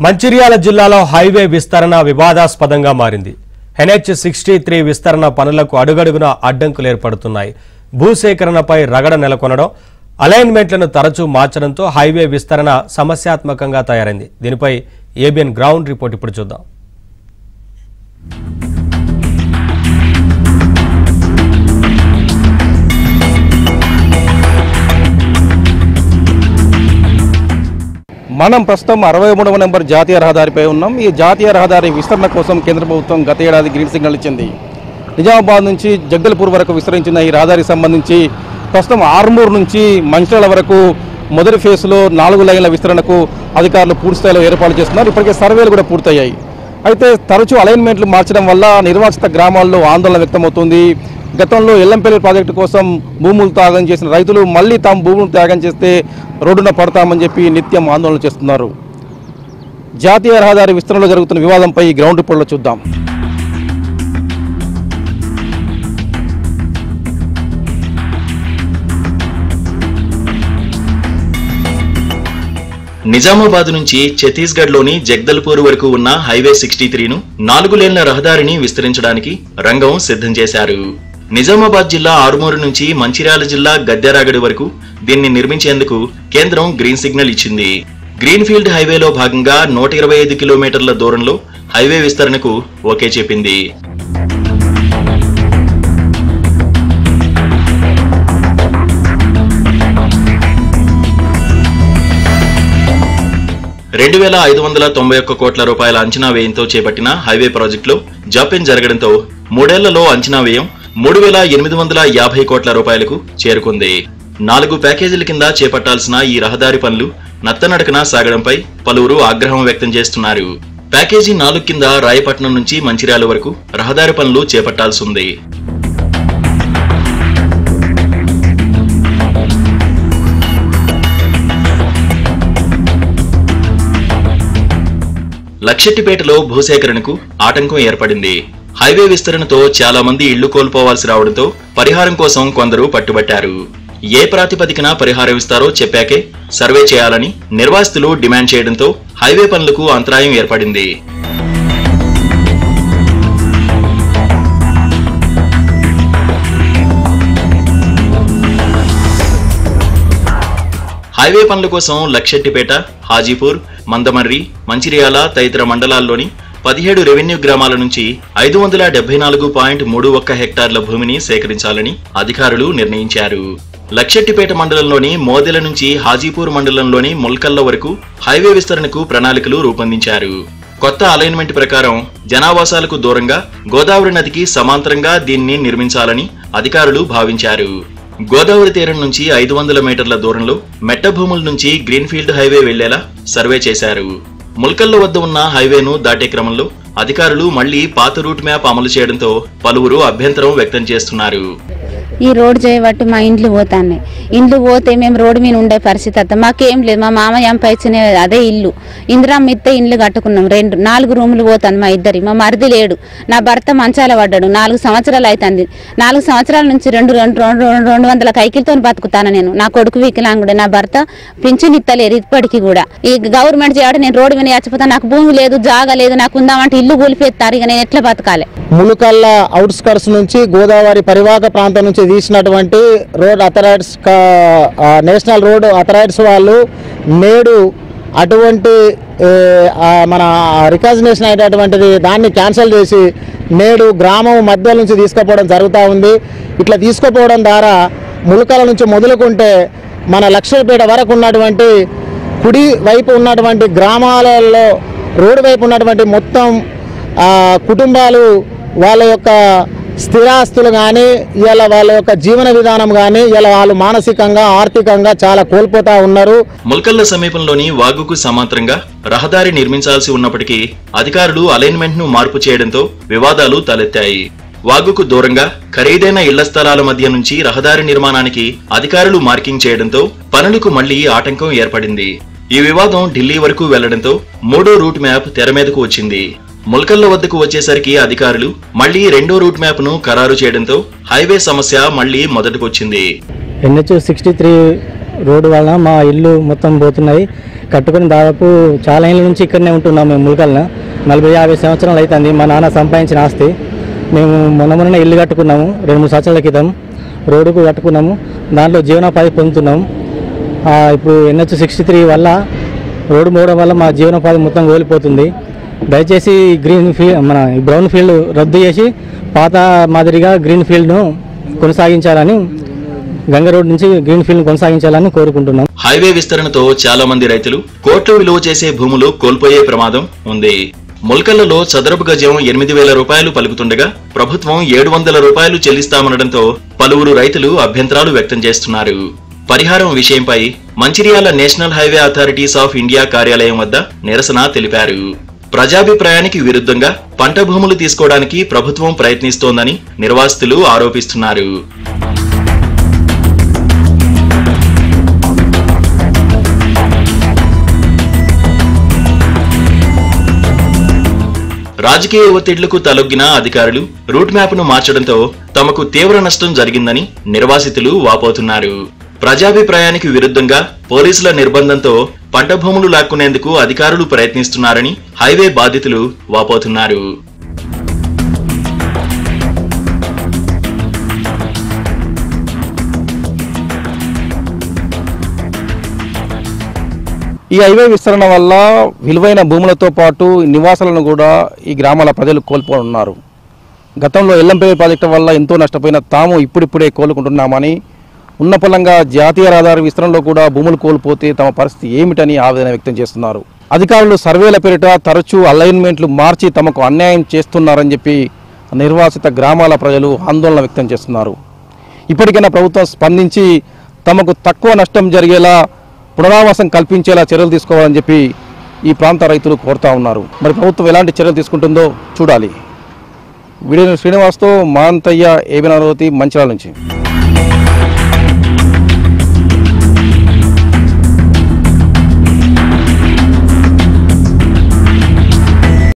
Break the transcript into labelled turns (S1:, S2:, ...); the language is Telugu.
S1: మంచిర్యాల జిల్లాలో హైవే విస్తరణ వివాదాస్పదంగా మారింది. NH63 విస్తరణ పనులకు అడుగడుగున అడ్డంకులు ఏర్పడుతున్నాయి. భూసేకరణపై రగడ నెలకొనడం, అలైన్మెంట్లను తరచూ మార్చడంతో హైవే విస్తరణ సమస్యాత్మకంగా తయారైంది. దీనిపై ఏబిఎన్ గ్రౌండ్ రిపోర్ట్ ఇప్పుడు చూద్దాం.
S2: మనం ప్రస్తుతం 63వ నెంబర్ జాతీయ రహదారిపై ఉన్నాం. ఈ జాతీయ రహదారి విస్తరణ కోసం కేంద్ర ప్రభుత్వం గత ఏడాది గ్రీన్ సిగ్నల్ ఇచ్చింది. నిజామాబాద్ నుంచి జగ్గల్పూర్ వరకు విస్తరించిన ఈ రహదారికి సంబంధించి ప్రస్తుతం ఆర్మూర్ నుంచి మంచిర్యాల వరకు మొదటి ఫేజ్లో 4 లైన్ల విస్తరణకు అధికారులు పూర్తిస్థాయిలో ఏర్పాటు చేస్తున్నారు. ఇప్పటికే సర్వేలు కూడా పూర్తయ్యాయి. అయితే తరచూ అలైన్మెంట్లు మార్చడం వల్ల నిర్వాసిత గ్రామాల్లో ఆందోళన వ్యక్తమవుతుంది. గతంలో ఎల్లంపల్లి ప్రాజెక్టు కోసం భూములు త్యాగం చేసిన రైతులు మళ్ళీ తాము భూములు త్యాగం చేస్తే రోడ్డున పడతామని చెప్పి నిత్యం ఆందోళన చేస్తున్నారు. జాతీయ రహదారి విస్తరణలో జరుగుతున్న వివాదంపై గ్రౌండ్ రిపోర్ట్లో చూద్దాం.
S3: నిజామాబాద్ నుంచి ఛత్తీస్గఢ్లోని జగదల్పూర్ వరకు ఉన్న హైవే 63ను 4 లేన్ల రహదారిని విస్తరించడానికి రంగం సిద్ధం చేశారు. నిజామాబాద్ జిల్లా ఆర్మూరు నుంచి మంచిర్యాల జిల్లా గద్దెరాగడి వరకు దీన్ని నిర్మించేందుకు కేంద్రం గ్రీన్ సిగ్నల్ ఇచ్చింది. గ్రీన్ఫీల్డ్ హైవేలో భాగంగా 125 కిలోమీటర్ల దూరంలో హైవే విస్తరణకు ఓకే చెప్పింది. ₹2,591 కోట్ల అంచనా వ్యయంతో చేపట్టిన హైవే ప్రాజెక్టులో జాప్యం జరగడంతో 3 ఏళ్లలో అంచనా వ్యయం ₹3,850 కోట్లకు చేరుకుంది. 4 ప్యాకేజీల కింద చేపట్టాల్సిన ఈ రహదారి పనులు నత్తనడకన సాగడంపై పలువురు ఆగ్రహం వ్యక్తం చేస్తున్నారు. ప్యాకేజీ 4 కింద రాయపట్నం నుంచి మంచిర్యాల వరకు రహదారి పనులు చేపట్టాల్సింది. లక్షెట్టిపేటలో భూసేకరణకు ఆటంకం ఏర్పడింది. హైవే విస్తరణతో చాలా మంది ఇళ్లు కోల్పోవాల్సి రావడంతో పరిహారం కోసం కొందరు పట్టుబట్టారు. ఏ ప్రాతిపదికన పరిహారం ఇస్తారో చెప్పాకే సర్వే చేయాలని నిర్వాసితులు డిమాండ్ చేయడంతో హైవే పనులకు అంతరాయం ఏర్పడింది. హైవే పనుల కోసం లక్షెట్టిపేట, హాజీపూర్, మందమర్రి, మంచిర్యాల తదితర మండలాల్లోని 17 రెవెన్యూ గ్రామాల నుంచి 574.31 హెక్టార్ల భూమిని సేకరించాలని అధికారులు నిర్ణయించారు. లక్షెట్టిపేట మండలంలోని మోదెల నుంచి హాజీపూర్ మండలంలోని ముల్కల్ల వరకు హైవే విస్తరణకు ప్రణాళికలు రూపొందించారు. కొత్త అలైన్మెంట్ ప్రకారం జనావాసాలకు దూరంగా గోదావరి నదికి సమాంతరంగా దీన్ని నిర్మించాలని అధికారులు భావించారు. గోదావరి తీరం నుంచి 500 మీటర్ల దూరంలో మెట్ట భూముల నుంచి గ్రీన్ఫీల్డ్ హైవే వెళ్లేలా సర్వే చేశారు. ముల్కల్ల వద్ద ఉన్న హైవేను దాటే క్రమంలో అధికారులు మళ్లీ పాత రూట్ మ్యాప్ అమలు చేయడంతో పలువురు అభ్యంతరం వ్యక్తం చేస్తున్నారు.
S4: ఈ రోడ్డు చేయబట్టి మా ఇండ్లు పోతాన్నాయి. ఇండ్లు పోతే మేము రోడ్డు మీద ఉండే పరిస్థితి అత్త మాకేం లేదు. మా మామయ్య పైచిన అదే ఇల్లు ఇందిరామ్మ ఇస్తే ఇండ్లు కట్టుకున్నాం. 4 రూములు పోతాను మా ఇద్దరి. మా మరిది లేడు. నా భర్త మంచాల పడ్డాడు. 4 సంవత్సరాలు అవుతుంది. 4 సంవత్సరాల నుంచి 200 కైకిలతో బతుకుతాను నేను. నా కొడుకు వికలాంగుడే. నా భర్త పింఛన్ ఇత్తలేరు ఇప్పటికీ కూడా. ఈ గవర్నమెంట్ చేయడం నేను రోడ్డు మీద చచ్చిపోతాను. నాకు భూమి లేదు, జాగా లేదు. నాకు ఉందామంటే ఇల్లు కూలిపెత్తారు. ఇక నేను ఎట్లా బతకాలి?
S5: ములుకల్ల అవుట్స్కర్ట్స్ నుంచి గోదావరి పరివాహక ప్రాంతం నుంచి తీసినటువంటి road authorities, national road authorities వాళ్ళు నేడు అటువంటి మన రికగ్నిషన్ అయినటువంటిది దాన్ని క్యాన్సిల్ చేసి నేడు గ్రామం మధ్య నుంచి తీసుకుపోవడం జరుగుతూ ఉంది. ఇట్లా తీసుకుపోవడం ద్వారా ములుకల నుంచి మొదలుకుంటే మన లక్షపేట వరకు ఉన్నటువంటి కుడి వైపు ఉన్నటువంటి గ్రామాలలో రోడ్డు వైపు ఉన్నటువంటి మొత్తం కుటుంబాలు వాళ్ళ యొక్క స్థిరాస్తులు కానీ ఇలా వాళ్ళ యొక్క జీవన విధానం కానీ ఇలా వాళ్ళు మానసికంగా ఆర్థికంగా చాలా కోల్పోతా ఉన్నారు.
S3: ముల్కల్ల సమీపంలోని వాగుకు సమాంతరంగా రహదారి నిర్మించాల్సి ఉన్నప్పటికీ అధికారులు అలైన్మెంట్ ను మార్పు చేయడంతో వివాదాలు తలెత్తాయి. వాగుకు దూరంగా ఖరీదైన ఇళ్ల స్థలాల మధ్య నుంచి రహదారి నిర్మాణానికి అధికారులు మార్కింగ్ చేయడంతో పనులకు మళ్లీ ఆటంకం ఏర్పడింది. ఈ వివాదం ఢిల్లీ వరకు వెళ్లడంతో 3వ రూట్ మ్యాప్ తెర మీదకు వచ్చింది. ముల్కల్ల వద్దకు వచ్చేసరికి అధికారులు మళ్లీ 2వ రూట్ మ్యాప్ ను ఖరారు చేయడంతో హైవే సమస్య మళ్లీ మొదటికొచ్చింది.
S6: NH63 రోడ్డు వలన మా ఇల్లు మొత్తం పోతున్నాయి. కట్టుకుని దాదాపు చాలా ఏళ్ళ నుంచి ఇక్కడనే ఉంటున్నాం. మేము ములకల్న 40-50 సంవత్సరాలు అవుతుంది. మా నాన్న సంపాదించిన ఆస్తి. మేము మొన్న ఇల్లు కట్టుకున్నాము 2-3 సంవత్సరాల క్రితం. రోడ్డుకు కట్టుకున్నాము, దాంట్లో జీవనోపాధి పొందుతున్నాము. ఇప్పుడు NH 63 వల్ల రోడ్డు మోవడం వల్ల మా జీవనోపాధి మొత్తం కోల్పోతుంది. దయచేసి గ్రీన్ ఫీల్డ్ మన బ్రౌన్ ఫీల్డ్ రద్దు చేసి పాత మాదిరిగా గ్రీన్ ఫీల్డ్ను కొనసాగించాలని, గంగ రోడ్ నుంచి గ్రీన్ ఫీల్డ్ కొనసాగించాలని కోరుకుంటున్నాం.
S3: హైవే విస్తరణతో చాలా మంది రైతులు కోట్లు విలువ చేసే భూములు కోల్పోయే ప్రమాదం ఉంది. ముల్కల్లలో చదరపు గజం 8,000 రూపాయలు పలుకుతుండగా ప్రభుత్వం 700 రూపాయలు చెల్లిస్తామనడంతో పలువురు రైతులు అభ్యంతరాలు వ్యక్తం చేస్తున్నారు. పరిహారం విషయంపై Mancherial national highway authorities of India కార్యాలయం వద్ద నిరసన తెలిపారు. ప్రజాభిప్రాయానికి విరుద్ధంగా పంట భూములు తీసుకోవడానికి ప్రభుత్వం ప్రయత్నిస్తోందని నిర్వాసితులు ఆరోపిస్తున్నారు. రాజకీయ ఒత్తిళ్లకు తలొగ్గిన అధికారులు రూట్ మ్యాప్ను మార్చడంతో తమకు తీవ్ర నష్టం జరిగిందని నిర్వాసితులు వాపోతున్నారు. ప్రజాభిప్రాయానికి విరుద్ధంగా పోలీసుల నిర్బంధంతో పంట భూములు లాక్కునేందుకు అధికారులు ప్రయత్నిస్తున్నారని హైవే బాధితులు వాపోతున్నారు.
S2: ఈ హైవే విస్తరణ వల్ల విలువైన భూములతో పాటు నివాసాలను కూడా ఈ గ్రామాల ప్రజలు కోల్పోనున్నారు. గతంలో ఎల్లంపల్లి ప్రాజెక్టు వల్ల ఎంతో నష్టపోయిన తాము ఇప్పుడిప్పుడే కోలుకుంటున్నామని, ఉన్న పలంగా జాతీయ రహదారి విస్తరణలో కూడా భూములు కోల్పోతే తమ పరిస్థితి ఏమిటని ఆవేదన వ్యక్తం చేస్తున్నారు. అధికారులు సర్వేల పేరిట తరచూ అలైన్మెంట్లు మార్చి తమకు అన్యాయం చేస్తున్నారని చెప్పి నిర్వాసిత గ్రామాల ప్రజలు ఆందోళన వ్యక్తం చేస్తున్నారు. ఇప్పటికైనా ప్రభుత్వం స్పందించి తమకు తక్కువ నష్టం జరిగేలా పునరావాసం కల్పించేలా చర్యలు తీసుకోవాలని చెప్పి ఈ ప్రాంత రైతులు కోరుతా ఉన్నారు. మరి ప్రభుత్వం ఎలాంటి చర్యలు తీసుకుంటుందో చూడాలి. వీడియో శ్రీనివాస్తో మాంతయ్య, ఏబినారోతి, మంచిర్యాల నుంచి.